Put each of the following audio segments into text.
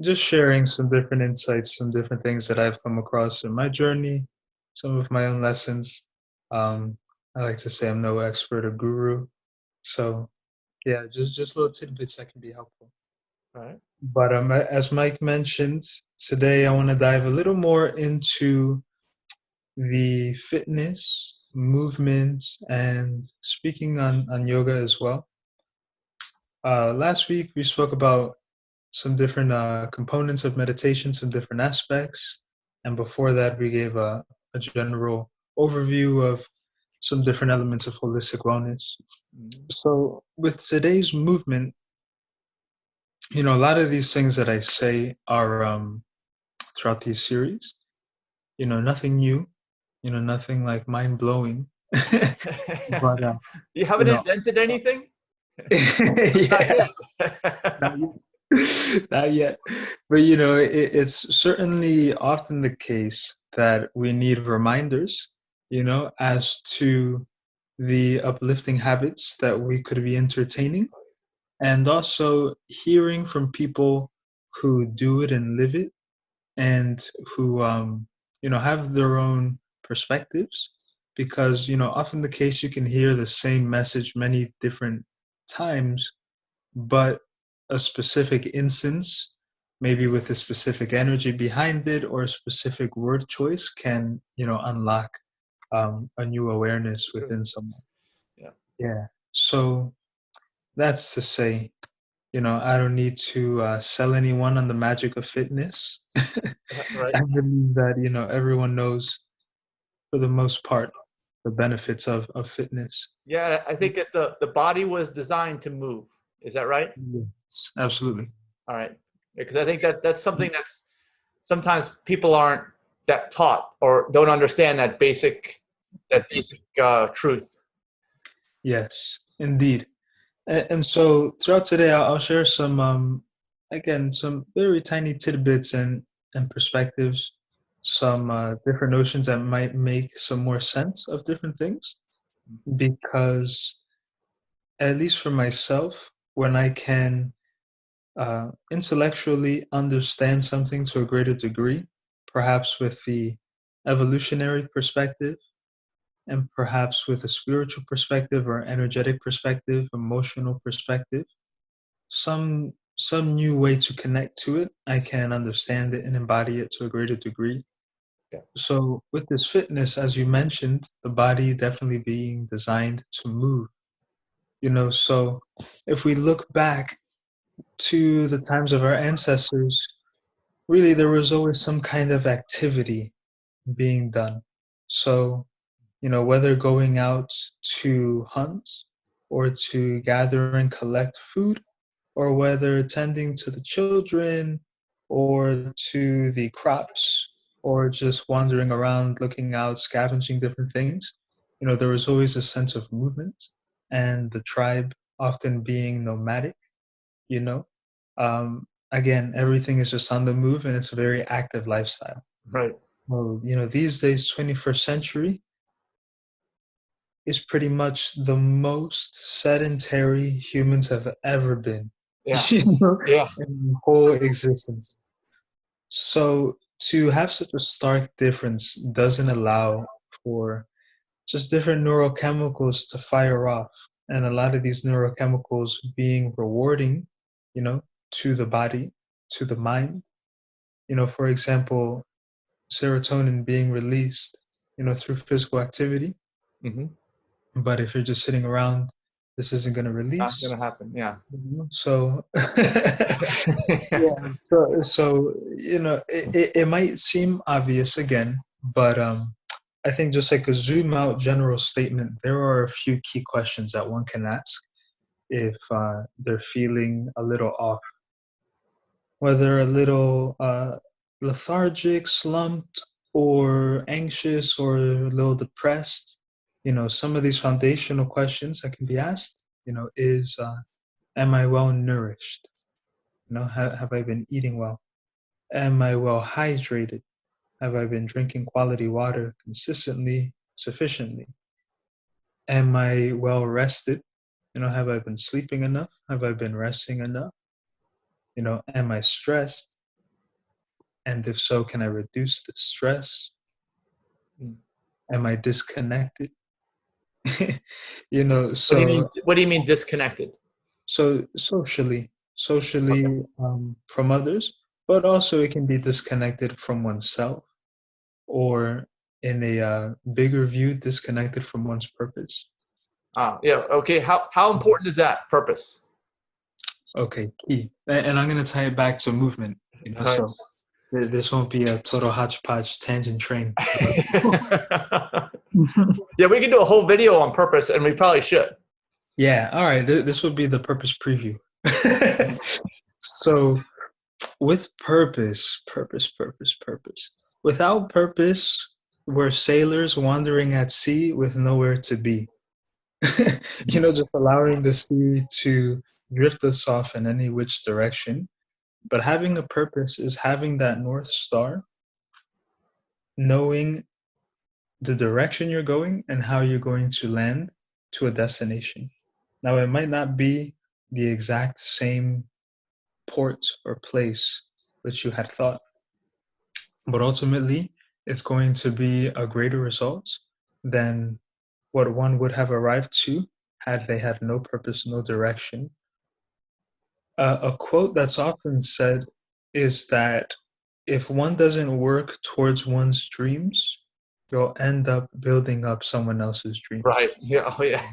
Just sharing some different insights, some different things that I've come across in my journey, some of my own lessons. Um, I like to say I'm no expert or guru, so yeah, just little tidbits that can be helpful. All right. But as Mike mentioned, today I want to dive a little more into the fitness movement and speaking on yoga as well. Last week we spoke about some different components of meditation, some different aspects. And before that, we gave a general overview of some different elements of holistic wellness. Mhm. So, with today's movement, a lot of these things that I say are throughout these series, nothing new, nothing like mind blowing. but, You you haven't know, invented anything? Not yeah, yet. not yet. Not yet. But it's certainly often the case that we need reminders, as to the uplifting habits that we could be entertaining, and also hearing from people who do it and live it, and who have their own perspectives. Because often the case, you can hear the same message many different times, but a specific instance, maybe with a specific energy behind it or a specific word choice, can unlock a new awareness True. within someone. Yeah. Yeah. So that's to say, I don't need to sell anyone on the magic of fitness. Right. I believe that everyone knows, for the most part, the benefits of fitness. Yeah, I think that the body was designed to move. Is that right? Yes, absolutely. All right. Because I think that that's something that's sometimes people aren't that taught or don't understand that basic truth. Yes, indeed. And so throughout today, I'll share some, again, some very tiny tidbits and perspectives, some different notions that might make some more sense of different things. Because, at least for myself, when I can intellectually understand something to a greater degree, perhaps with the evolutionary perspective, and perhaps with a spiritual perspective or energetic perspective, emotional perspective, some new way to connect to it, I can understand it and embody it to a greater degree. Yeah. So with this fitness, as you mentioned, the body definitely being designed to move. So if we look back to the times of our ancestors, really there was always some kind of activity being done. So, whether going out to hunt or to gather and collect food, or whether attending to the children or to the crops, or just wandering around looking out, scavenging different things, there was always a sense of movement, and the tribe often being nomadic, you know. Again, everything is just on the move and it's a very active lifestyle. Right. Well, these days, 21st century is pretty much the most sedentary humans have ever been, Yeah. you know, Yeah. in whole existence. So to have such a stark difference doesn't allow for just different neurochemicals to fire off. And a lot of these neurochemicals being rewarding, to the body, to the mind. For example, serotonin being released, through physical activity. Mm-hmm. But if you're just sitting around, this isn't going to Not release. gonna happen. Yeah. So, yeah. So it might seem obvious again, but I think just like a zoom out general statement, there are a few key questions that one can ask if they're feeling a little off, whether a little lethargic, slumped, or anxious, or a little depressed. Some of these foundational questions that can be asked, is am I well nourished? Have I been eating well? Am I well hydrated? Have I been drinking quality water consistently, sufficiently? Am I well rested? Have I been sleeping enough? Have I been resting enough? Am I stressed? And if so, can I reduce the stress? Mm. Am I disconnected? you know, What do you mean? so What do you mean disconnected? so socially, Okay. from others, but also it can be disconnected from oneself, or in a bigger view, disconnected from one's purpose. Yeah. Okay. How important is that purpose? Okay, key. And I'm gonna tie it back to movement. Right. So this won't be a total hodgepodge tangent train. Yeah, we can do a whole video on purpose, and we probably should. Yeah, all right. This would be the purpose preview. So, with purpose. Without purpose, we're sailors wandering at sea with nowhere to be. Just allowing the sea to drift us off in any which direction. But having a purpose is having that North Star, knowing the direction you're going and how you're going to land to a destination. Now, it might not be the exact same port or place which you had thought, but ultimately, it's going to be a greater result than what one would have arrived to had they had no purpose, no direction. A quote that's often said is that if one doesn't work towards one's dreams, you'll end up building up someone else's dreams. Right. Yeah. Oh, yeah.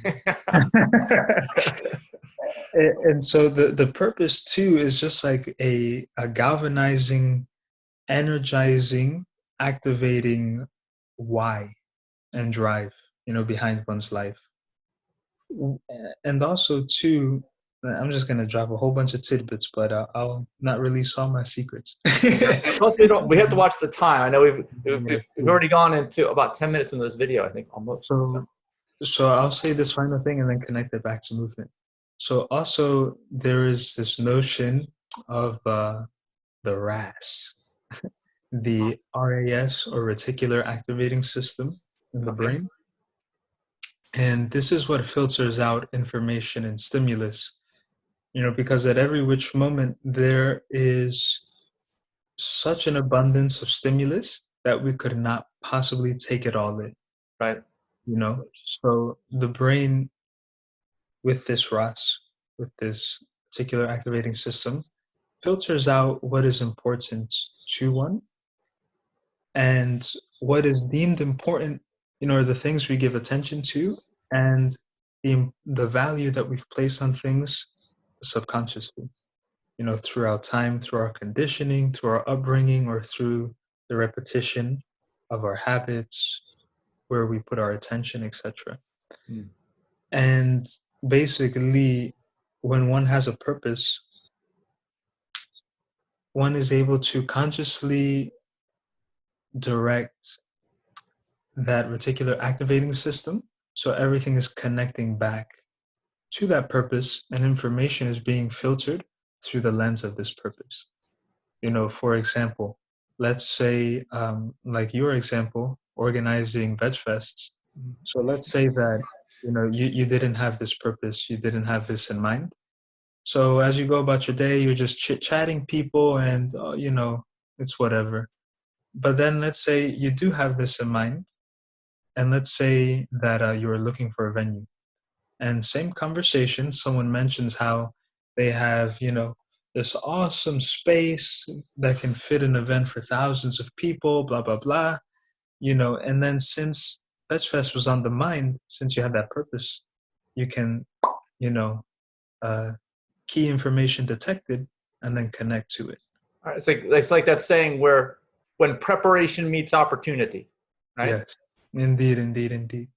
And so the purpose too is just like a galvanizing, energizing, activating why and drive, behind one's life. And also too, I'm just gonna drop a whole bunch of tidbits, but I'll not release all my secrets. Yeah. Plus, we don't. We have to watch the time. I know Yeah, we've cool. already gone into about 10 minutes into this video. I think almost. So. So I'll say this final thing and then connect it back to movement. So also there is this notion of the RAS, the RAS, or reticular activating system in the Okay. brain. And this is what filters out information and stimulus, because at every which moment there is such an abundance of stimulus that we could not possibly take it all Right. in. So the brain, with this RAS, with this particular activating system, filters out what is important to one, and what is deemed important, are the things we give attention to, and the value that we've placed on things subconsciously, throughout time, through our conditioning, through our upbringing, or through the repetition of our habits, where we put our attention, etc. Mm. And basically, when one has a purpose, one is able to consciously direct that reticular activating system, so everything is connecting back to that purpose, and information is being filtered through the lens of this purpose. For example, let's say, like your example, organizing veg fests. So let's say that you didn't have this purpose, you didn't have this in mind. So as you go about your day, you're just chit chatting people, and it's whatever. But then let's say you do have this in mind, and let's say that you're looking for a venue, and same conversation, someone mentions how they have this awesome space that can fit an event for thousands of people, blah blah blah. And then since VegFest was on the mind, since you had that purpose, you can you know uh, key information detected and then connect to it. All right. It's like that saying where when preparation meets opportunity, right? Yes, indeed.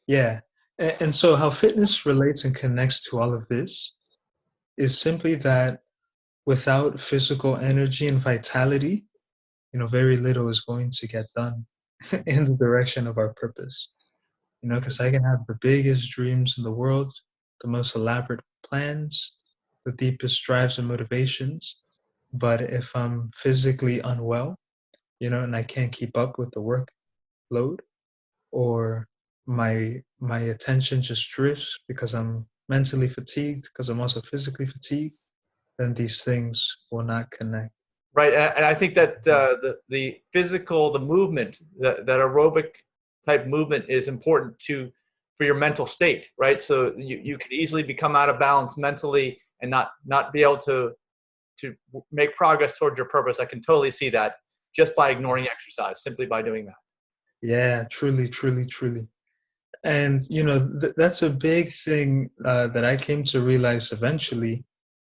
Yeah. And so how fitness relates and connects to all of this is simply that without physical energy and vitality, very little is going to get done in the direction of our purpose. Because I can have the biggest dreams in the world, the most elaborate plans, the deepest drives and motivations. But if I'm physically unwell, and I can't keep up with the workload, or my attention just drifts because I'm mentally fatigued, because I'm also physically fatigued, then these things will not connect. Right, and I think that the physical, the movement, that aerobic type movement is important to for your mental state, right? So you can easily become out of balance mentally and not be able to make progress towards your purpose. I can totally see that just by ignoring exercise, simply by doing that. Yeah, truly, truly, truly. And that's a big thing that I came to realize eventually,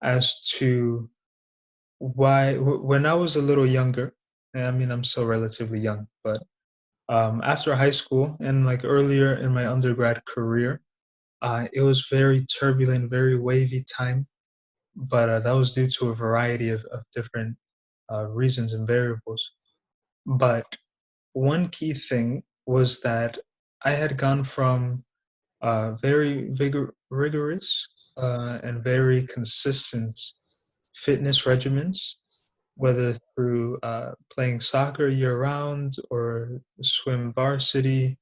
as to why when I was a little younger. I mean, I'm still relatively young, but after high school and like earlier in my undergrad career, it was very turbulent, very wavy time. But that was due to a variety of different reasons and variables. But one key thing was that I had gone from very rigorous and very consistent fitness regimens, whether through playing soccer year round or swim varsity,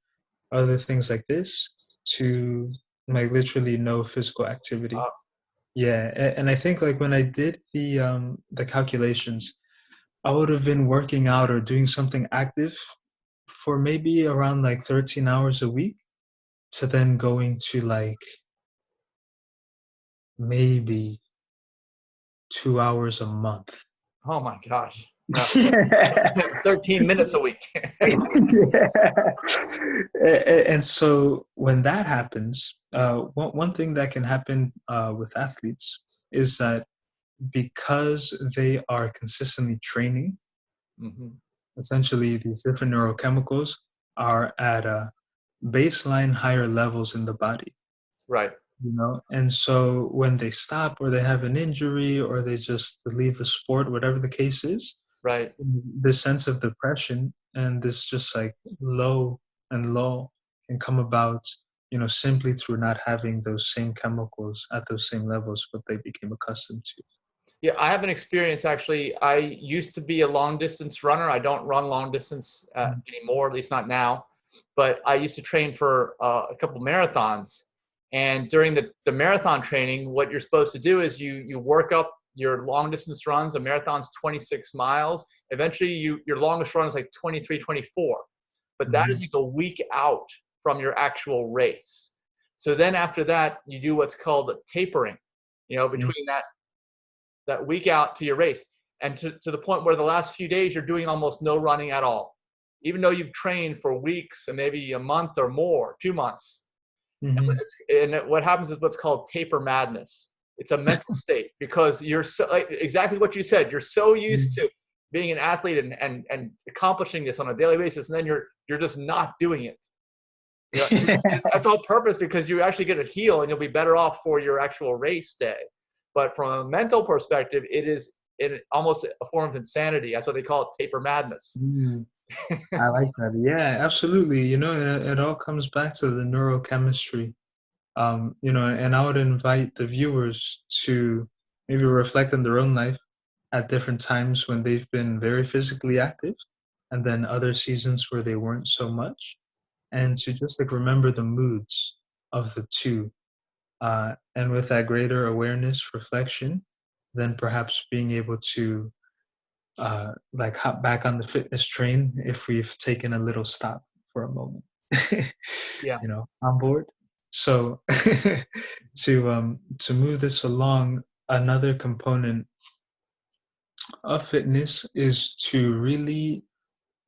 other things like this, to like literally no physical activity. Uh, Yeah, and I think like when I did the calculations, I would have been working out or doing something active for maybe around like 13 hours a week, to then going to like maybe 2 hours a month. oh my gosh, yeah, Yeah. 13 minutes a week. Yeah. And so when that happens, one thing that can happen with athletes is that because they are consistently training, Hmm. essentially these different neurochemicals are at a baseline higher levels in the body. Right, And so when they stop or they have an injury or they just leave the sport, whatever the case is, right. this sense of depression and this just like low and lull can come about, simply through not having those same chemicals at those same levels what they became accustomed to. Yeah, I have an experience actually. I used to be a long distance runner. I don't run long distance anymore, at least not now. But I used to train for a couple marathons. And during the marathon training, what you're supposed to do is you work up your long distance runs. A marathon's 26 miles. Eventually, your longest run is like 23, 24. But that is Mhm. like a week out from your actual race. So then after that, you do what's called tapering. Mhm. Between that week out to your race, and to the point where the last few days you're doing almost no running at all, even though you've trained for weeks and maybe a month or more, 2 months. Mhm. And what happens is what's called taper madness. It's a mental state because you're so, like exactly what you said, you're so used to being an athlete and accomplishing this on a daily basis, and then you're just not doing it. That's all purpose because you actually get to heal and you'll be better off for your actual race day. But from a mental perspective, it almost a form of insanity. That's what they call it, taper madness. Mm. I like that. Yeah, absolutely. It all comes back to the neurochemistry. And I would invite the viewers to maybe reflect on their own life at different times when they've been very physically active, and then other seasons where they weren't so much, and to just like remember the moods of the two. And with that greater awareness, reflection, then perhaps being able to like hop back on the fitness train if we've taken a little stop for a moment. Yeah. On board. So to move this along, another component of fitness is to really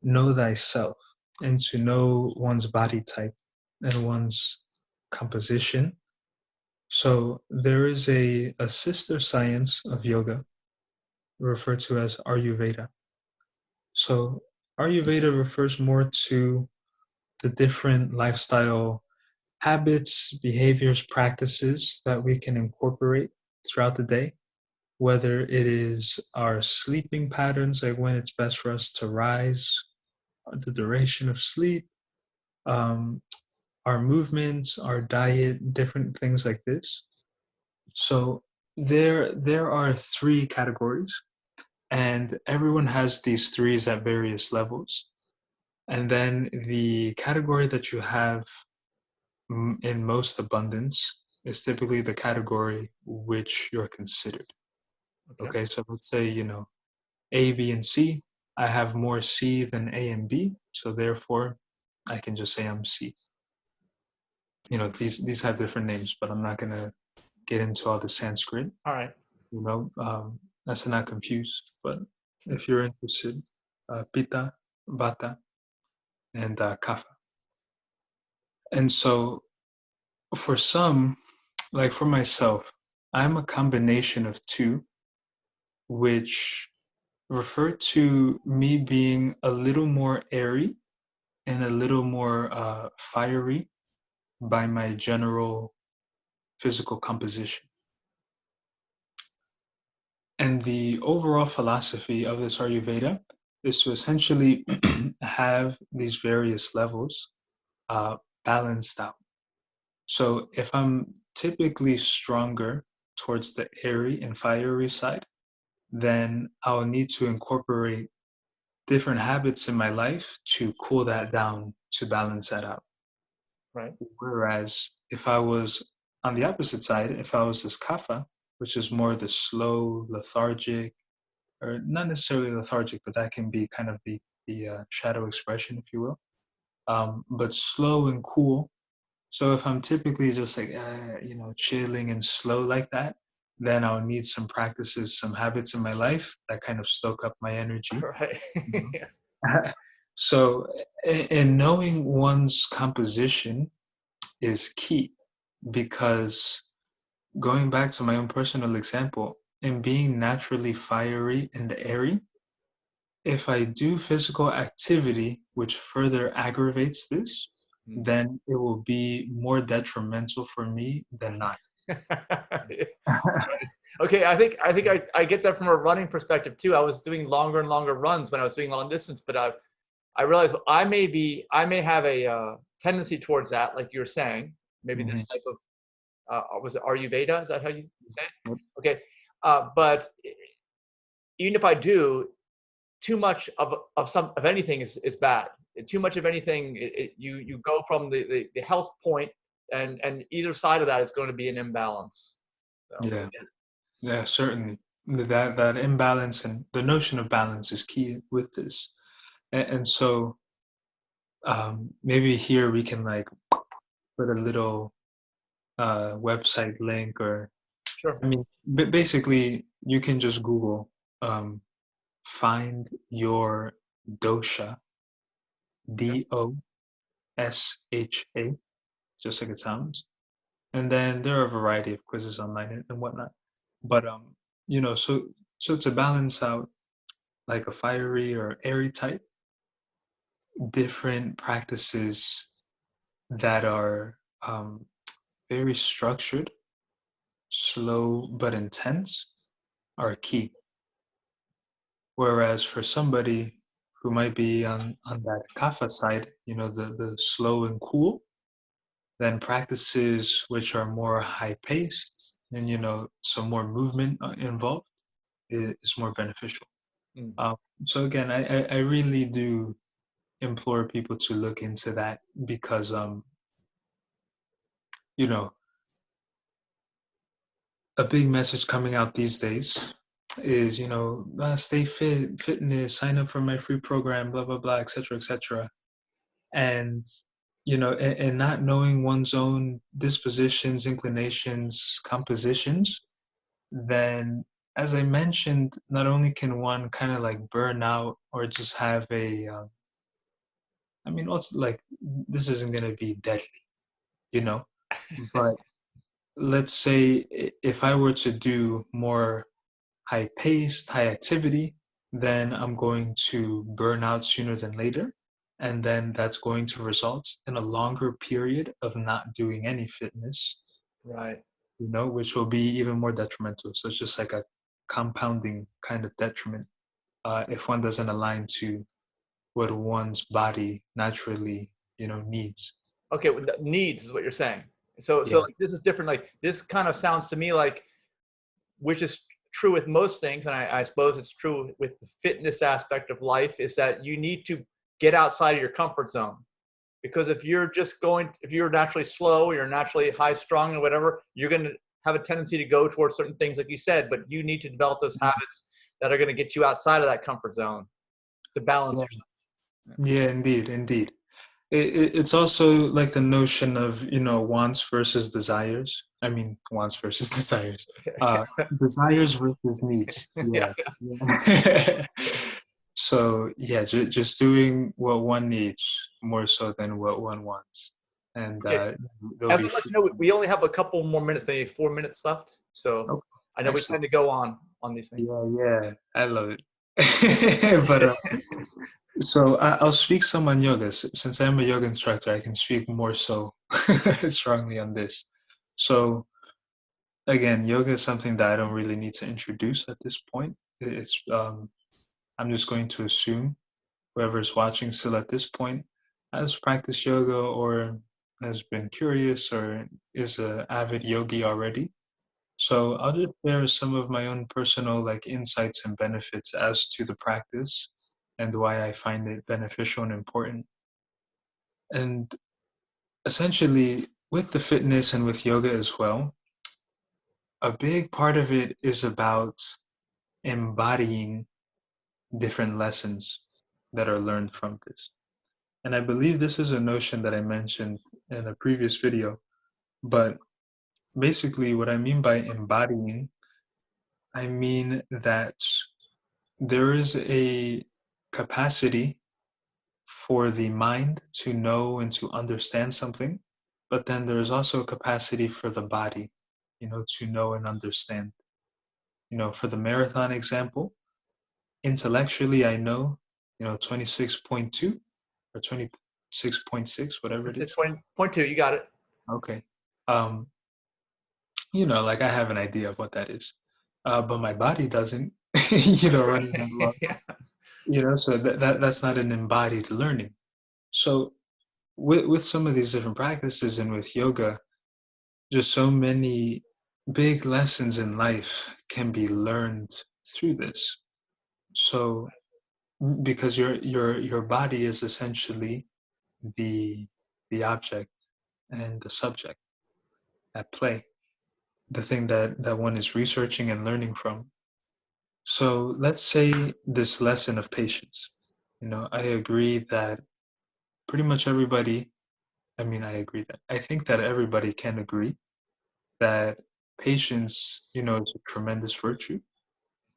know thyself and to know one's body type and one's composition. So there is a sister science of yoga referred to as Ayurveda. So Ayurveda refers more to the different lifestyle habits, behaviors, practices that we can incorporate throughout the day, whether it is our sleeping patterns, like when it's best for us to rise, the duration of sleep, um, our movements, our diet, different things like this. So there are three categories, and everyone has these threes at various levels. And then the category that you have in most abundance is typically the category which you're considered. Okay. Okay, so let's say, A, B, and C. I have more C than A and B, so therefore I can just say I'm C. These have different names, but I'm not gonna get into all the Sanskrit. All right. That's to not confuse. But if you're interested, Pitta, Vata, and Kapha. And so for some, like for myself, I'm a combination of two, which refer to me being a little more airy and a little more fiery by my general physical composition. And the overall philosophy of this Ayurveda is to essentially have these various levels uh, balanced out. So if I'm typically stronger towards the airy and fiery side, then I'll need to incorporate different habits in my life to cool that down to balance that out. Right. Whereas if I was on the opposite side, if I was this kapha, which is more the slow, lethargic, or not necessarily lethargic, but that can be kind of the shadow expression, if you will. But slow and cool. So if I'm typically just like chilling and slow like that, then I'll need some practices, some habits in my life that kind of stoke up my energy. All right. So, in knowing one's composition is key because going back to my own personal example, in being naturally fiery and airy, if I do physical activity which further aggravates this, then it will be more detrimental for me than not. Okay, I get that from a running perspective too. I was doing longer and longer runs when I was doing long distance, but I realized I may have a tendency towards that, like you were saying. Maybe Mhm. this type of was it Ayurveda? Is that how you say it? Yep. Okay, but even if I do, too much of anything is bad. Too much of anything, you go from the health point, and either side of that is going to be an imbalance. So, Yeah, yeah, certainly. That imbalance and the notion of balance is key with this. And so maybe here we can like put a little website link or sure. I mean basically you can just Google um, find your dosha, Okay. DOSHA, just like it sounds. And then there are a variety of quizzes online and whatnot. But so to balance out like a fiery or airy type, different practices that are very structured, slow but intense are key. Whereas for somebody who might be on that kapha side, the slow and cool, then practices which are more high paced and some more movement involved is more beneficial. Mm. Um, so again, I really do implore people to look into that because you know a big message coming out these days is stay fit, fitness, sign up for my free program, blah blah blah, etc etc. And and not knowing one's own dispositions, inclinations, compositions, then as I mentioned, not only can one kind of like burn out or just have a I mean, also like this isn't going to be deadly, you know, but let's say if I were to do more high paced, high activity, then I'm going to burn out sooner than later. And then that's going to result in a longer period of not doing any fitness, Right. which will be even more detrimental. So it's just like a compounding kind of detriment if one doesn't align to what one's body naturally, needs. Okay, well, needs is what you're saying. So Yeah. like, this is different. Like this kind of sounds to me like, which is true with most things, and I suppose it's true with the fitness aspect of life, is that you need to get outside of your comfort zone. Because if you're naturally slow, you're naturally high strung or whatever, you're going to have a tendency to go towards certain things, like you said, but you need to develop those habits that are going to get you outside of that comfort zone to balance Yeah, yourself. yeah, indeed, indeed. It's also like the notion of, wants versus desires. I mean, wants versus desires. Desires Needs. versus needs. Yeah. Yeah. Yeah. So yeah, just doing what one needs more so than what one wants, and Okay. they'll As be I let free. you know, we only have a couple more minutes, maybe 4 minutes left. So Okay, I know we excellent. tend to go on these things. Yeah, yeah, I love it. But so I'll speak some on yoga. Since I'm a yoga instructor, I can speak more so strongly on this. So again, yoga is something that I don't really need to introduce at this point. It's I'm just going to assume whoever's watching still at this point has practiced yoga or has been curious or is a avid yogi already. So I'll just share some of my own personal like insights and benefits as to the practice and why I find it beneficial and important. And essentially, with the fitness and with yoga as well, a big part of it is about embodying different lessons that are learned from this. And I believe this is a notion that I mentioned in a previous video. But basically, what I mean by embodying, I mean that there is a capacity for the mind to know and to understand something, but then there's also a capacity for the body, to know and understand. For the marathon example, intellectually, I know, 26.2 or 26.6, whatever it It's is. 20.2. You got it. Okay. Um, like I have an idea of what that is. But my body doesn't, running that long. Yeah. So that's not an embodied learning. So with some of these different practices and with yoga, just so many big lessons in life can be learned through this. So because your body is essentially the the object and the subject at play, the thing that one is researching and learning from. So let's say this lesson of patience. I agree that pretty much everybody, I mean, I agree that I think that everybody can agree that patience, is a tremendous virtue,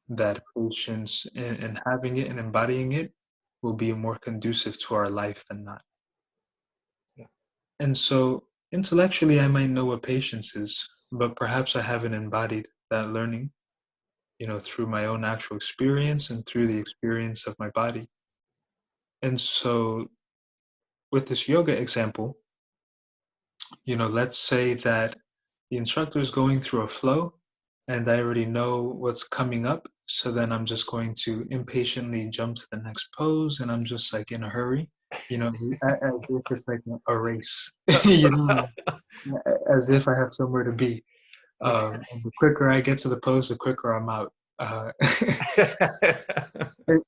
that patience and having it and embodying it will be more conducive to our life than not. Yeah. And so intellectually, I might know what patience is, but perhaps I haven't embodied that learning, through my own actual experience and through the experience of my body. And so with this yoga example, let's say that the instructor is going through a flow and I already know what's coming up. So then I'm just going to impatiently jump to the next pose and I'm just like in a hurry, as if it's like a race, as if I have somewhere to be. And the quicker I get to the pose, the quicker I'm out.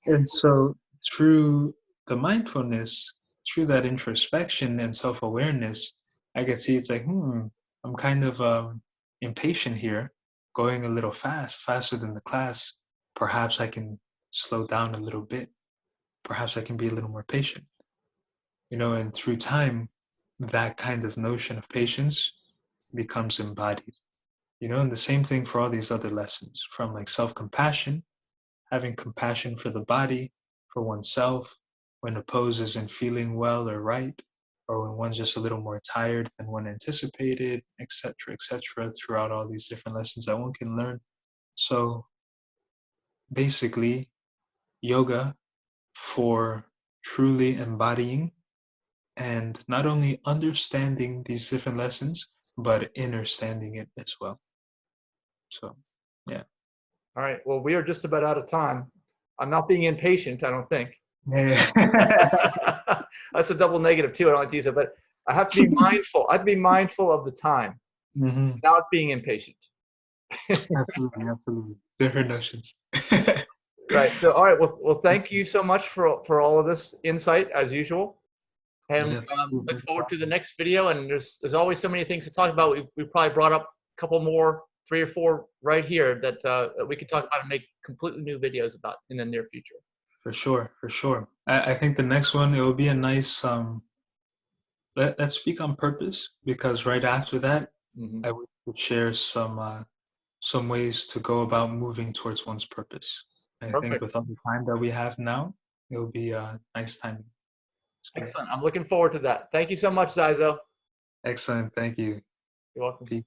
And so through the mindfulness, through that introspection and self-awareness, I can see it's like, I'm kind of impatient here, going a little fast, faster than the class. Perhaps I can slow down a little bit. Perhaps I can be a little more patient. And through time, that kind of notion of patience becomes embodied. And the same thing for all these other lessons, from like self-compassion, having compassion for the body, for oneself, when a pose isn't feeling well or right, or when one's just a little more tired than one anticipated, etc., throughout all these different lessons that one can learn. So basically, yoga for truly embodying and not only understanding these different lessons, but understanding it as well. So, yeah. All right. Well, we are just about out of time. I'm not being impatient, I don't think. Yeah. That's a double negative too. I don't like to use it, but I have to be mindful. I have to be mindful of the time Hmm. without being impatient. Absolutely, absolutely. Different notions. Right. So, all right. Well, thank you so much for all of this insight as usual, and Yes. look forward to the next video. And there's always so many things to talk about. We probably brought up a couple more 3 or 4 right here that we can talk about and make completely new videos about in the near future. For sure, for sure. I think the next one, it will be a nice let's speak on purpose, because right after that, Hmm. I would share some ways to go about moving towards one's purpose. I think Perfect. with all the time that we have now, it will be a nice timing. It's great. Excellent. I'm looking forward to that. Thank you so much, XYZo. Excellent. Thank you. You're welcome. Peace.